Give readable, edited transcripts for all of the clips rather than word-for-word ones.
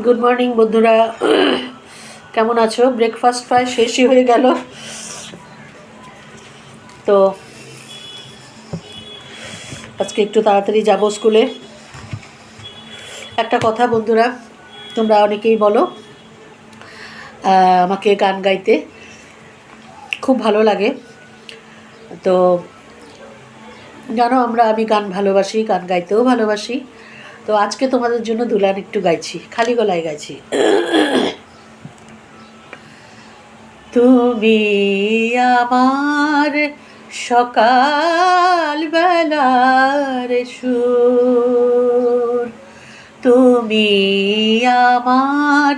Good morning বন্ধুরা, কেমন আছো? ব্রেকফাস্ট প্রায় শেষই হয়ে গেল। তো আজকে একটু তাড়াতাড়ি যাব স্কুলে। একটা কথা বন্ধুরা, তোমরা অনেকেই বলো আমাকে গান গাইতে খুব ভালো লাগে। তো জানো আমি গান ভালোবাসি, গান গাইতেও ভালোবাসি। তো আজকে তোমাদের জন্য দুলান একটু গাইছি, খালি গলায় গাইছি। তুমি আমার সকাল বেলার সুর, তুমি আমার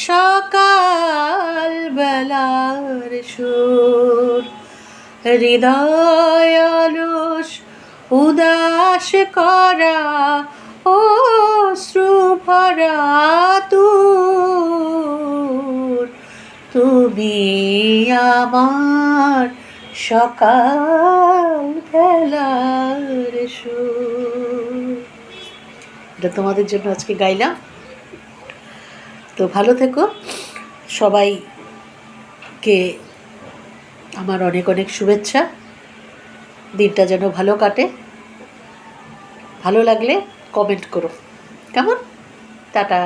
সকাল বেলার সুর, হৃদয় অলস উদাস করা অশ্রু ভরা তুর, তুমি আমার সকাল বেলার সুর। এটা তোমাদের জন্য আজকে গাইলাম। তো ভালো থেকো সবাইকে, আমার অনেক অনেক শুভেচ্ছা। দিনটা যেন ভালো কাটে। ভালো লাগলে কমেন্ট করো, কেমন? টাটা।